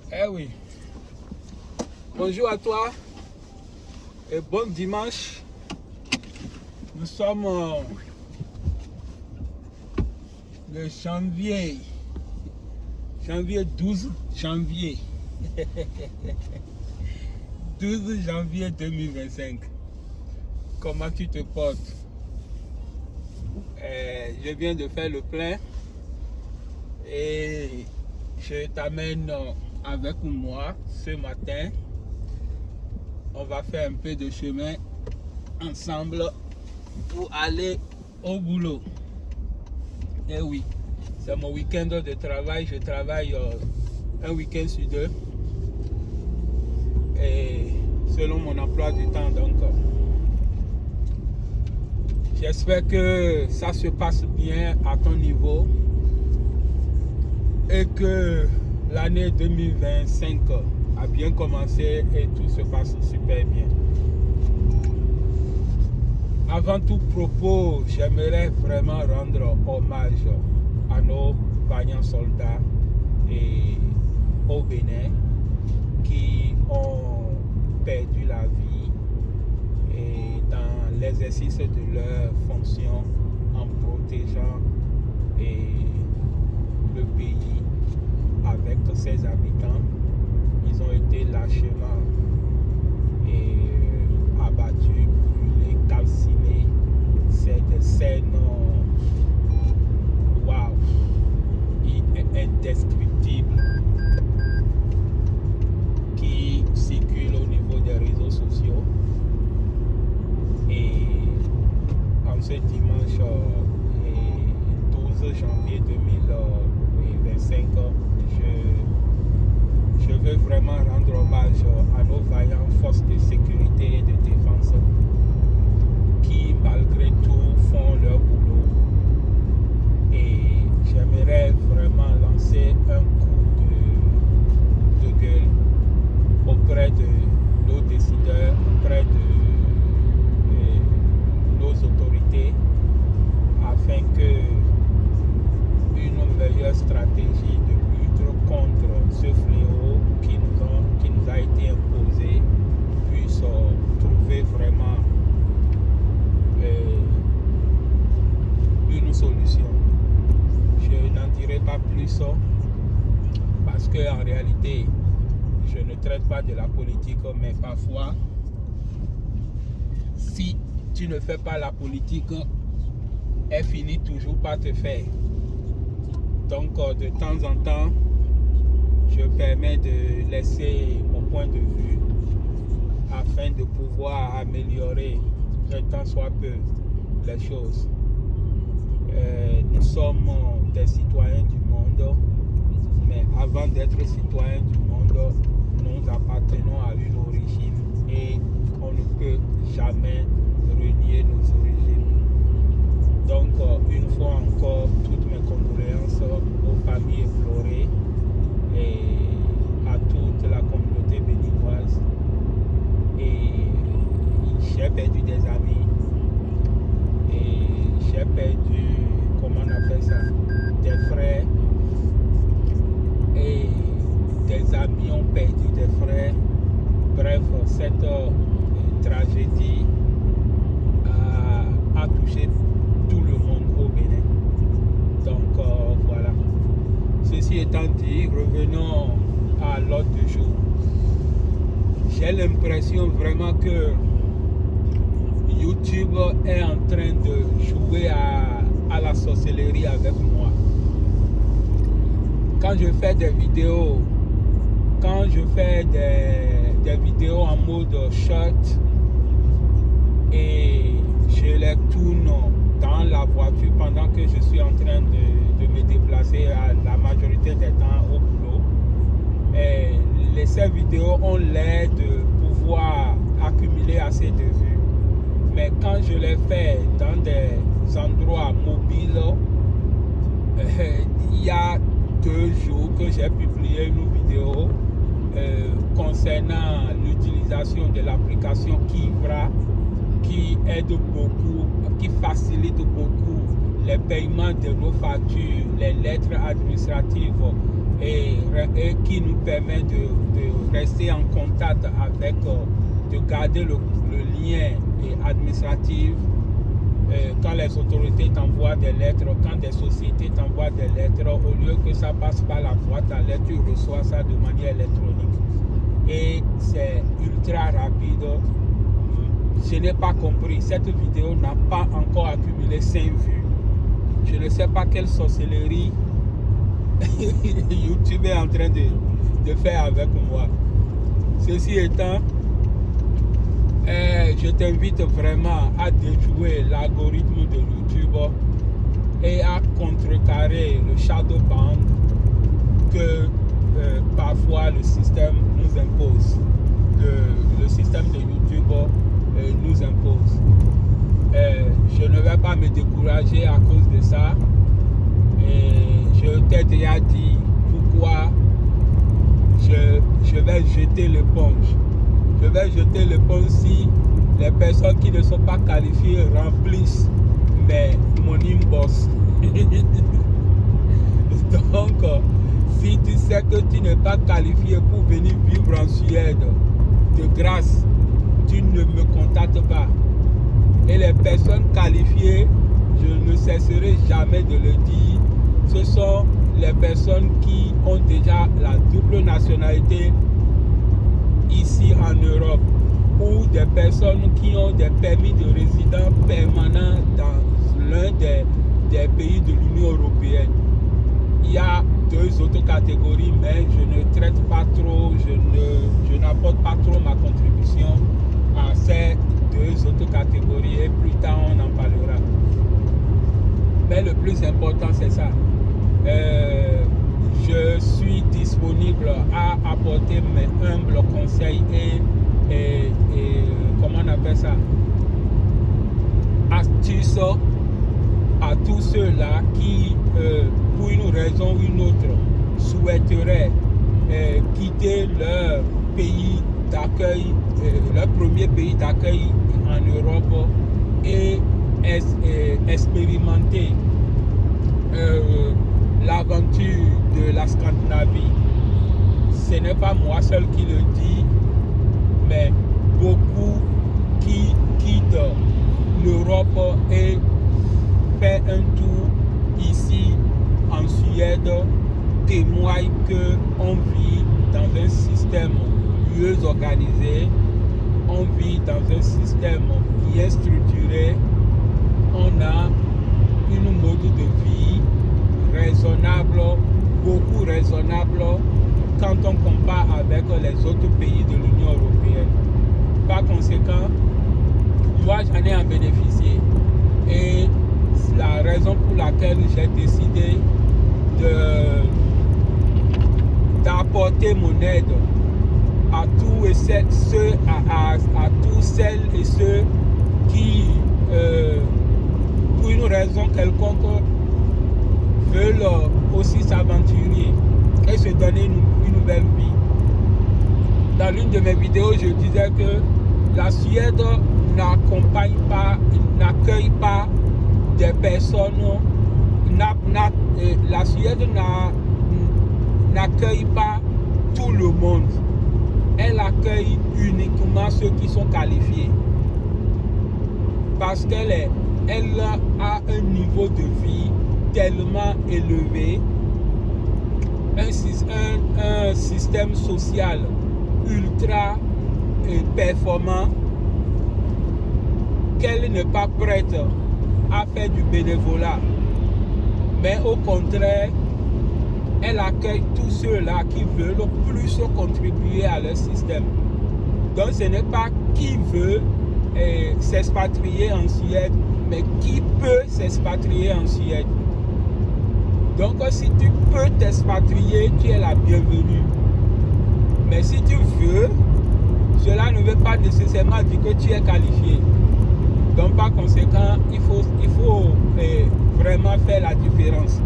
Eh oui. Bonjour à toi et bon dimanche. Nous sommes le janvier 12 janvier 12 janvier 2025. Comment tu te portes? Je viens de faire le plein et je t'amène avec moi ce matin. On va faire un peu de chemin ensemble pour aller au boulot. Et oui, c'est mon week-end de travail. Je travaille un week-end sur deux. Et selon mon emploi du temps, donc j'espère que ça se passe bien à ton niveau et que l'année 2025 a bien commencé et tout se passe super bien. Avant tout propos, j'aimerais vraiment rendre hommage à nos vaillants soldats et au Bénin qui ont perdu la vie et dans l'exercice de leurs fonctions en protégeant le pays avec ses habitants. Ils ont été lâchement abattus, brûlés, calcinés. C'est des scènes waouh, indescriptibles qui circulent au niveau des réseaux sociaux. Et en ce dimanche 12 janvier 2025, je veux vraiment rendre hommage à nos vaillantes forces de sécurité et de défense qui, malgré tout, font leur boulot. Et j'aimerais vraiment lancer un coup de gueule auprès de nos décideurs, auprès de nos autorités, afin que une meilleure stratégie de lutte contre ce fléau qui nous a été imposé puisse trouver vraiment une solution. Je n'en dirai pas plus parce qu'en réalité, je ne traite pas de la politique, mais parfois, si tu ne fais pas la politique, elle finit toujours par te faire. Donc, de temps en temps, je permets de laisser mon point de vue afin de pouvoir améliorer un tant soit peu les choses. Nous sommes des citoyens du monde, mais avant d'être citoyens du monde, nous appartenons à une origine et on ne peut jamais renier nos origines. Donc, une fois encore, toutes mes condoléances aux familles éplorées et à toute la communauté béninoise. Et j'ai perdu des amis et j'ai perdu, comment on appelle ça, des frères, et des amis ont perdu des frères. Bref, cette tragédie a touché tout le monde au Bénin. Donc voilà. Ceci étant dit, revenons à l'ordre du jour. J'ai l'impression vraiment que YouTube est en train de jouer à la sorcellerie avec moi. Quand je fais des vidéos, des vidéos en mode short et je les tourne dans la voiture pendant que je suis en train de me déplacer à la majorité des temps au boulot. Ces vidéos ont l'air de pouvoir accumuler assez de vues. Mais quand je les fais dans des endroits mobiles, il y a 2 jours que j'ai publié une vidéo concernant l'utilisation de l'application Kivra qui aide beaucoup, qui facilite beaucoup les paiements de nos factures, les lettres administratives et qui nous permet de rester en contact avec, de garder le lien administratif. Quand les autorités t'envoient des lettres, quand des sociétés t'envoient des lettres, au lieu que ça passe par la boîte à lettres, tu reçois ça de manière électronique. Et c'est ultra rapide. Je n'ai pas compris. Cette vidéo n'a pas encore accumulé 5 vues. Je ne sais pas quelle sorcellerie YouTube est en train de faire avec moi. Ceci étant, je t'invite vraiment à déjouer l'algorithme de YouTube et à contrecarrer le shadow ban que parfois le système nous impose. Le système de YouTube nous impose. Je ne vais pas me décourager à cause de ça. Et je t'ai déjà dit pourquoi je vais jeter l'éponge. Je vais jeter l'éponge si les personnes qui ne sont pas qualifiées remplissent mon inbox. Donc, si tu sais que tu n'es pas qualifié pour venir vivre en Suède, de grâce, tu ne me contactes pas. Et les personnes qualifiées, je ne cesserai jamais de le dire, ce sont les personnes qui ont déjà la double nationalité ici en Europe, ou des personnes qui ont des permis de résidence permanents dans l'un des pays de l'Union européenne. Il y a 2 autres catégories, mais je ne traite pas trop, je n'apporte pas trop ma contribution à ces 2 autres catégories et plus tard on en parlera. Mais le plus important c'est ça. Je suis disponible à apporter mes humbles conseils et comment on appelle ça, astuces à tous ceux-là qui, pour une raison ou une autre, souhaiteraient quitter leur pays d'accueil, leur premier pays d'accueil en Europe et expérimenter l'aventure de la Scandinavie. Ce n'est pas moi seul qui le dis, mais beaucoup qui quittent l'Europe et fait un tour ici en Suède témoignent qu'on vit dans un système mieux organisé, on vit dans un système bien structuré, on a une mode de vie raisonnable, beaucoup raisonnable quand on compare avec les autres pays de l'Union européenne. Par conséquent, moi j'en ai en bénéficié. Et c'est la raison pour laquelle j'ai décidé d'apporter mon aide à tous celles et ceux qui, pour une raison quelconque, veulent aussi s'aventurer et se donner une nouvelle vie. Dans l'une de mes vidéos, je disais que la Suède n'accueille pas des personnes, la Suède n'accueille pas tout le monde. Elle accueille uniquement ceux qui sont qualifiés. Parce qu'elle a un niveau de vie tellement élevé, un système social ultra performant, qu'elle n'est pas prête à faire du bénévolat. Mais au contraire, elle accueille tous ceux-là qui veulent plus contribuer à leur système. Donc ce n'est pas qui veut s'expatrier en Suède, mais qui peut s'expatrier en Suède. Donc si tu peux t'expatrier, tu es la bienvenue. Mais si tu veux, cela ne veut pas nécessairement dire que tu es qualifié. Donc par conséquent, il faut vraiment faire la différence.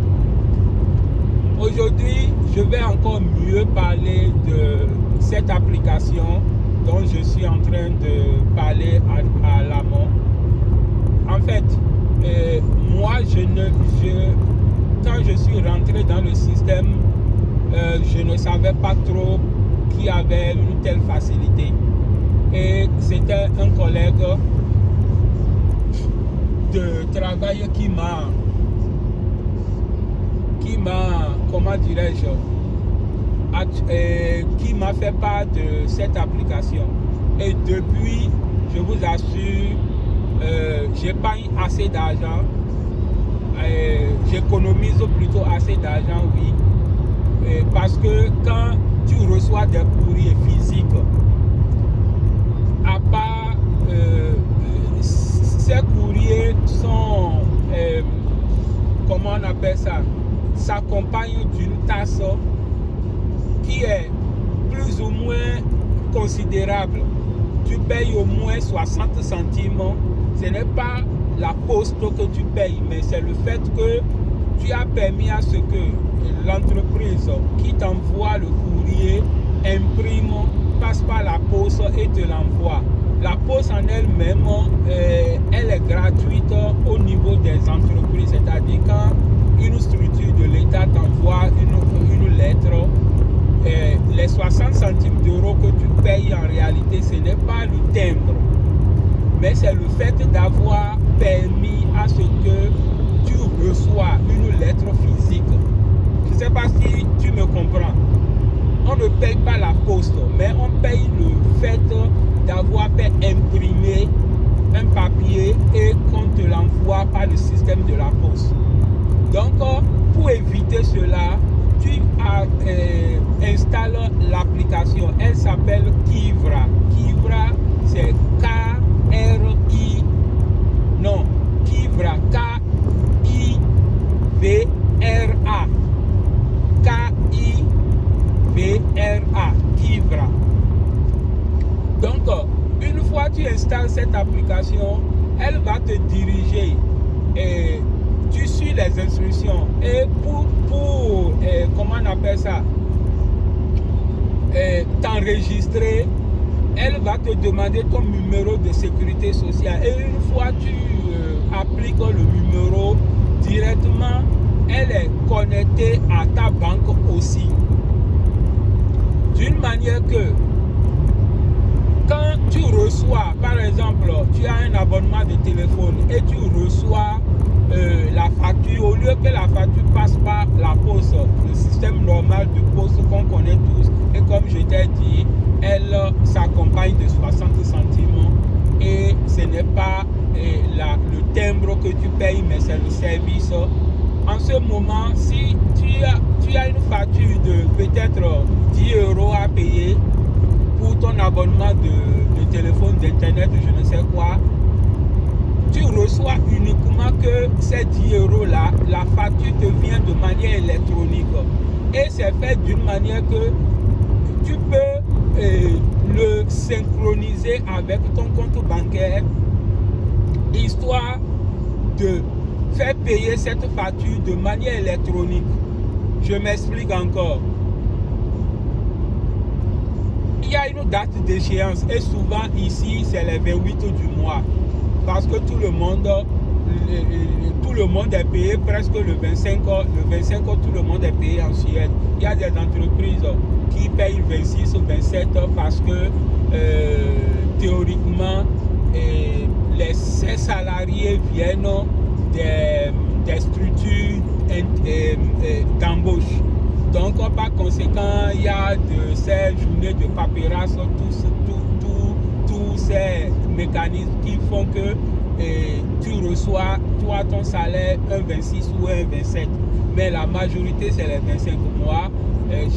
Aujourd'hui, je vais encore mieux parler de cette application dont je suis en train de parler à l'amont. En fait, moi, quand je suis rentré dans le système je ne savais pas trop qui avait une telle facilité. Et c'était un collègue de travail qui m'a, comment dirais-je, qui m'a fait part de cette application. Et depuis, je vous assure, j'épargne assez d'argent, j'économise plutôt assez d'argent, oui, parce que quand tu reçois des courriers physiques, à part ces courriers sont, comment on appelle ça, s'accompagnent d'une taxe qui est plus ou moins considérable. Tu payes au moins 60 centimes. Ce n'est pas la poste que tu payes, mais c'est le fait que tu as permis à ce que l'entreprise qui t'envoie le courrier imprime, passe par la poste et te l'envoie. La poste en elle-même, elle est gratuite au niveau des entreprises, c'est-à-dire quand une structure de l'État t'envoie une lettre, les 60 centimes d'euros que tu payes en réalité, ce n'est pas le timbre, mais c'est le fait d'avoir permis à ce que tu reçois une lettre physique. Je ne sais pas si tu me comprends. On ne paye pas la poste, mais on paye le fait d'avoir fait imprimer un papier et qu'on te l'envoie par le système de la poste. Donc, pour éviter cela, tu installes l'application. Elle s'appelle Kivra. Kivra, c'est K-R-I. Non, Kivra. K-I-V-R-A. K-I-V-R-A. Kivra. Donc, une fois que tu installes cette application, elle va te diriger et tu suis les instructions. Et pour comment on appelle ça, t'enregistrer, elle va te demander ton numéro de sécurité sociale. Et une fois que tu appliques le numéro directement, elle est connectée à ta banque aussi. D'une manière que quand tu reçois, par exemple, tu as un abonnement de téléphone et tu reçois la facture, au lieu que la facture passe par la poste, le système normal de poste qu'on connaît tous, et comme je t'ai dit, elle s'accompagne de 60 centimes et ce n'est pas le timbre que tu payes, mais c'est le service. En ce moment, si tu as une facture de peut-être 10 euros à payer pour ton abonnement de téléphone, d'internet, je ne sais quoi, tu reçois uniquement que ces 10 euros là, la facture te vient de manière électronique. Et c'est fait d'une manière que tu peux le synchroniser avec ton compte bancaire, histoire de faire payer cette facture de manière électronique. Je m'explique encore. Il y a une date d'échéance et souvent ici c'est les 28 du mois. Parce que tout le monde est payé presque le 25, tout le monde est payé en Suède. Il y a des entreprises qui payent 26 ou 27 parce que théoriquement, ces salariés viennent des structures d'embauche. Donc, par conséquent, il y a de ces journées de paperasse, tous ces mécanismes qui font que tu reçois, toi, ton salaire, un 26 ou un 27. Mais la majorité, c'est les 25 mois.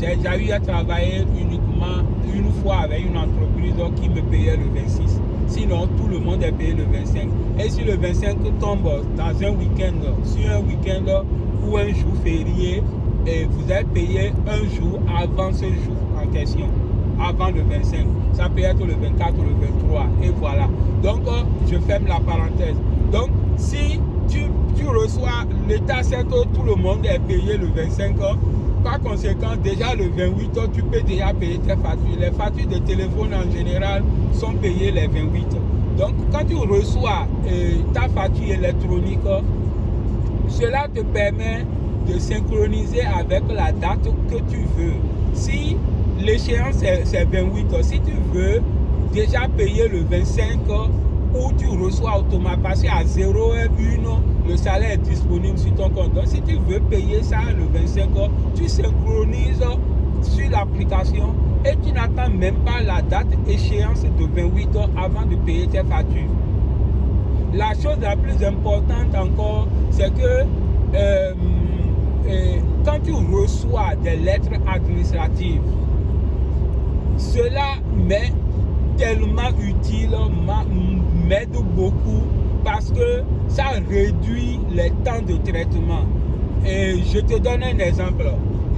J'ai déjà eu à travailler uniquement une fois avec une entreprise qui me payait le 26. Sinon, tout le monde est payé le 25. Et si le 25 tombe dans un week-end, sur un week-end ou un jour férié, et vous êtes payé un jour avant ce jour en question, avant le 25. Ça peut être le 24 ou le 23. Et voilà. Donc, je ferme la parenthèse. Donc, si tu reçois, l'État sait que tout le monde est payé le 25. Par conséquent, déjà le 28, tu peux déjà payer tes factures. Les factures de téléphone en général sont payées les 28. Donc, quand tu reçois ta facture électronique, cela te permet de synchroniser avec la date que tu veux. Si l'échéance c'est 28, si tu veux déjà payer le 25, où tu reçois automatiquement, parce qu'à 0h1, le salaire est disponible sur ton compte. Donc si tu veux payer ça le 25, tu synchronises sur l'application et tu n'attends même pas la date échéance de 28 avant de payer tes factures. La chose la plus importante encore, c'est que quand tu reçois des lettres administratives, cela m'est tellement utile, m'aide beaucoup parce que ça réduit les temps de traitement. Et je te donne un exemple.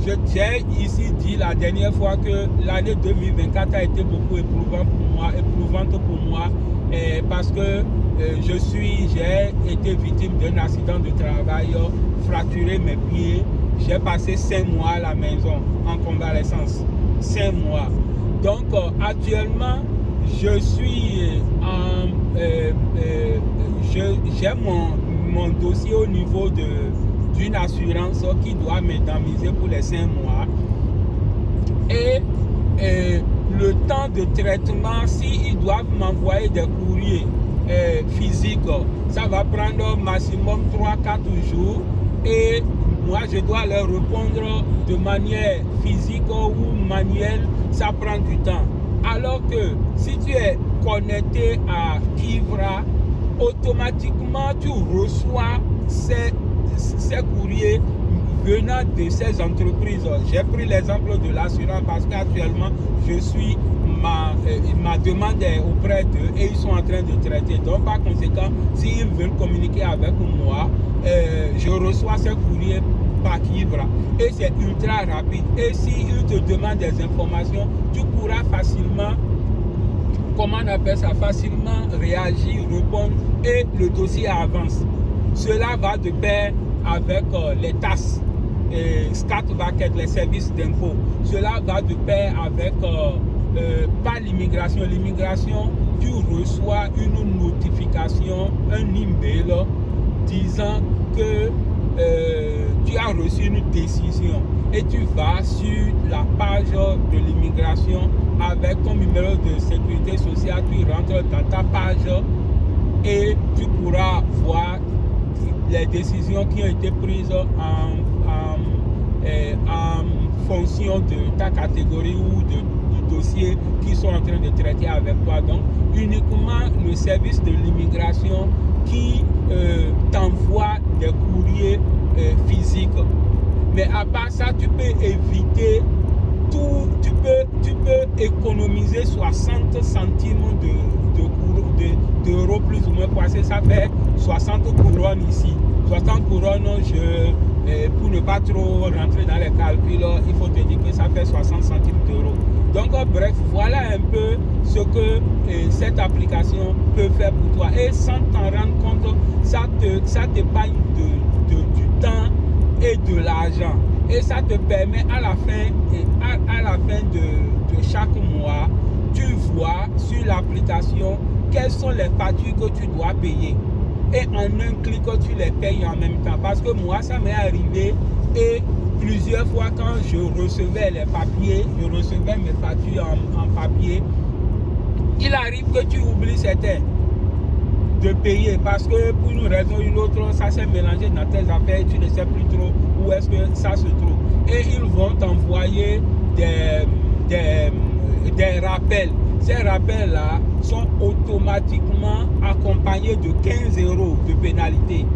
J'ai ici dit la dernière fois que l'année 2024 a été beaucoup éprouvante pour moi parce que j'ai été victime d'un accident de travail, fracturé mes pieds. J'ai passé 5 mois à la maison en convalescence. 5 mois. Donc actuellement, je suis j'ai mon dossier au niveau d'une assurance qui doit m'indemniser pour les 5 mois. Et le temps de traitement, s'ils doivent m'envoyer des courriers physiques, ça va prendre maximum 3-4 jours. Et moi, je dois leur répondre de manière physique ou manuelle, ça prend du temps. Alors que si tu es connecté à Kivra, automatiquement tu reçois ces courriers venant de ces entreprises. J'ai pris l'exemple de l'assurance parce qu'actuellement je suis ma demande est auprès d'eux et ils sont en train de traiter. Donc par conséquent, s'ils veulent communiquer avec moi, je reçois ces courriers par Kivra et c'est ultra rapide. Et s'ils te demandent des informations, tu pourras facilement, comment on appelle ça, facilement réagir, répondre et le dossier avance. Cela va de pair avec les TAS, SCAT Bucket, les services d'impôt. Cela va de pair avec pas l'immigration. L'immigration, tu reçois une notification, un email disant que tu as reçu une décision et tu vas sur la page de l'immigration avec ton numéro de sécurité sociale, tu rentres dans ta page et tu pourras voir les décisions qui ont été prises en fonction de ta catégorie ou du dossier qu'ils sont en train de traiter avec toi. Donc uniquement le service de l'immigration qui t'envoie des courriers physiques. Mais à part ça, tu peux éviter tout, tu peux économiser 60 centimes d'euros plus ou moins, parce que ça fait 60 couronnes ici. 60 couronnes, pour ne pas trop rentrer dans les calculs, il faut te dire que ça fait 60 centimes d'euros. Donc bref, voilà un peu ce que cette application peut faire pour toi. Et sans t'en rendre compte, ça t'épargne du temps et de l'argent. Et ça te permet à la fin de chaque mois, tu vois sur l'application quelles sont les factures que tu dois payer. Et en un clic, tu les payes en même temps. Parce que moi, ça m'est arrivé et plusieurs fois quand je recevais les papiers, je recevais mes factures en papier, il arrive que tu oublies certains de payer parce que pour une raison ou une autre, ça s'est mélangé dans tes affaires, tu ne sais plus trop où est-ce que ça se trouve. Et ils vont t'envoyer des rappels. Ces rappels-là sont automatiquement accompagnés de 15 € de pénalité.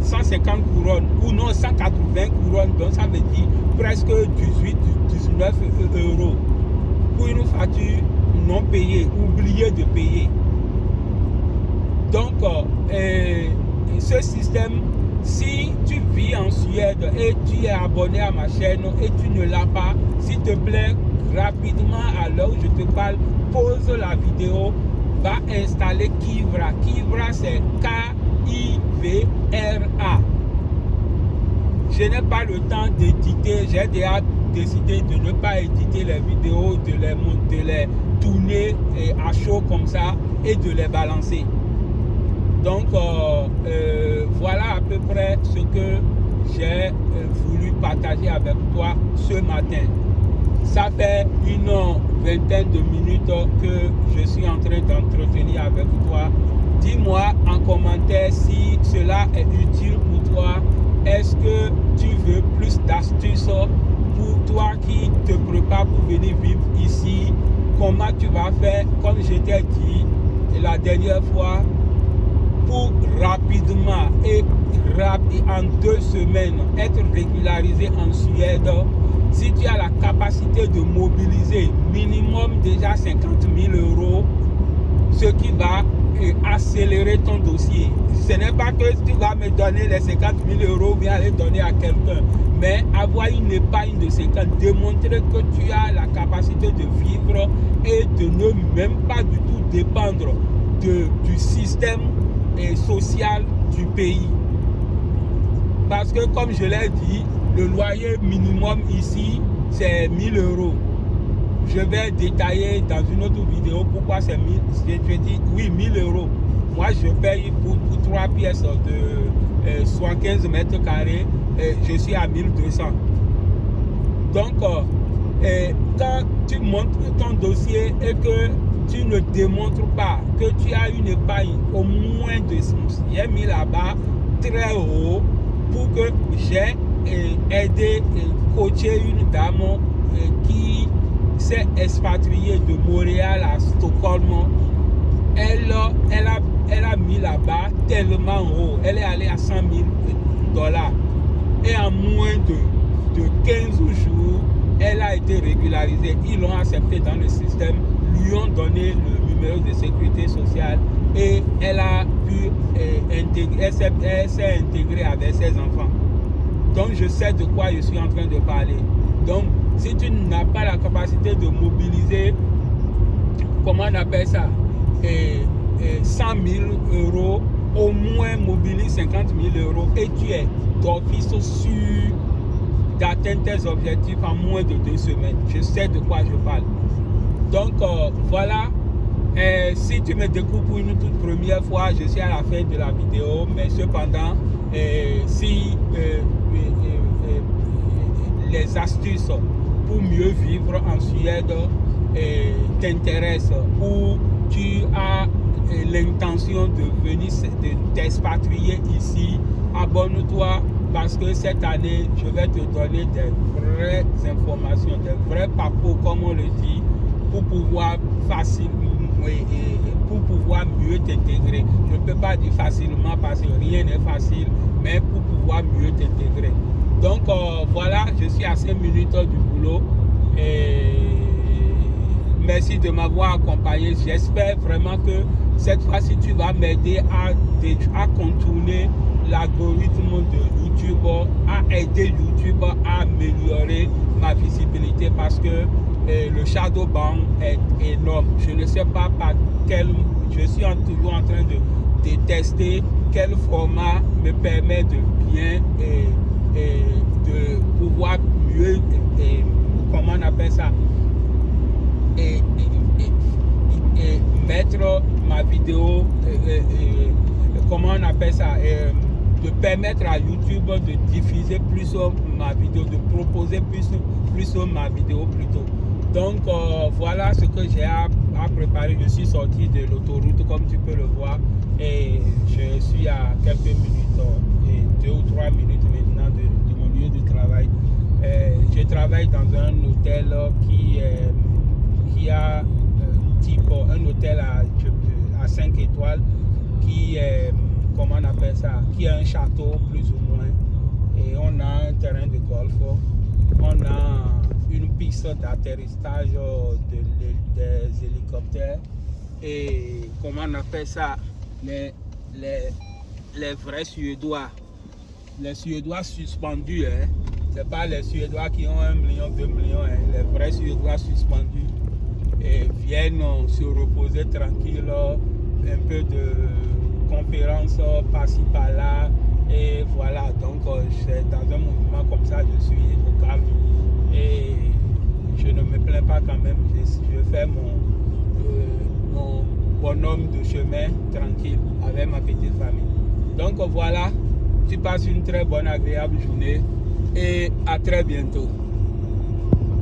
150 couronnes ou non 180 couronnes, donc ça veut dire presque 18-19 € pour une facture non payée, oubliée de payer. Donc ce système, si tu vis en Suède et tu es abonné à ma chaîne et tu ne l'as pas, s'il te plaît, rapidement à l'heure où je te parle, pause la vidéo, va installer Kivra. Kivra, c'est K-I-V-R-A. Je n'ai pas le temps d'éditer, j'ai déjà décidé de ne pas éditer les vidéos, de les tourner à chaud comme ça et de les balancer. Donc voilà à peu près ce que j'ai voulu partager avec toi ce matin. Ça fait une vingtaine de minutes que je suis en train d'entretenir avec toi. Dis-moi en commentaire si cela est utile pour toi. Est-ce que tu veux plus d'astuces pour toi qui te prépare pour venir vivre ici? Comment tu vas faire, comme je t'ai dit la dernière fois, pour rapidement et en 2 semaines être régularisé en Suède? Si tu as la capacité de mobiliser minimum déjà 50 000 €, ce qui va accélérer ton dossier. Ce n'est pas que tu vas me donner les 50 000 € ou bien les donner à quelqu'un, mais avoir une épargne de 50, démontrer que tu as la capacité de vivre et de ne même pas du tout dépendre du système social du pays. Parce que comme je l'ai dit, le loyer minimum ici, c'est 1 000 €. Je vais détailler dans une autre vidéo pourquoi c'est 1000. Je dis oui, 1 000 €. Moi, je paye pour 3 pièces de 75 mètres carrés. Je suis à 1200. Donc, quand tu montres ton dossier et que tu ne démontres pas que tu as une épargne au moins de 100 000 là-bas, très haut, pour que j'ai aidé et coaché une dame qui s'est expatriée de Montréal à Stockholm. Elle a mis là-bas tellement haut. Elle est allée à 100 000 $. Et en moins de 15 jours, elle a été régularisée. Ils l'ont acceptée dans le système, lui ont donné le numéro de sécurité sociale et elle a pu elle s'est intégrée avec ses enfants. Donc je sais de quoi je suis en train de parler. Donc si tu n'as pas la capacité de mobiliser, comment on appelle ça, 100 000 €, au moins mobilise 50 000 € et tu es d'office sûr d'atteindre tes objectifs en moins de 2 semaines. Je sais de quoi je parle. Donc voilà. Si tu me découvres pour une toute première fois, je suis à la fin de la vidéo, mais cependant, si les astuces pour mieux vivre en Suède t'intéressent, ou tu as l'intention de venir t'expatrier ici, abonne-toi, parce que cette année, je vais te donner des vraies informations, des vrais parcours, comme on le dit, pour pouvoir mieux t'intégrer. Je ne peux pas dire facilement parce que rien n'est facile, mais pour pouvoir mieux t'intégrer. Donc voilà, je suis à 5 minutes du boulot. Et merci de m'avoir accompagné. J'espère vraiment que cette fois-ci, tu vas m'aider à contourner l'algorithme de YouTube, à aider YouTube à améliorer ma visibilité, parce que le shadow ban est énorme. Je ne sais pas par quel, je suis toujours en train de tester quel format me permet de bien de pouvoir mieux, comment on appelle ça, mettre ma vidéo, comment on appelle ça, de permettre à YouTube de diffuser plus ma vidéo, de proposer plus ma vidéo plutôt. Donc voilà ce que j'ai à préparer. Je suis sorti de l'autoroute comme tu peux le voir et je suis à quelques minutes, 2 ou 3 minutes maintenant de mon lieu de travail. Je travaille dans un hôtel qui a type un hôtel à 5 étoiles qui est, comment on appelle ça, qui a un château plus ou moins, et on a un terrain de golf, on a une piste d'atterrissage des hélicoptères, et comment on appelle ça, les vrais Suédois, les Suédois suspendus, hein. C'est pas les Suédois qui ont 1 million, 2 millions, hein. Les vrais Suédois suspendus et viennent se reposer tranquille, un peu de conférences par-ci par-là, et voilà. Donc c'est dans un mouvement comme ça, je suis au calme et je ne me plains pas quand même. Je fais mon bonhomme de chemin tranquille avec ma petite famille. Donc voilà, Tu passes une très bonne, agréable journée et à très bientôt.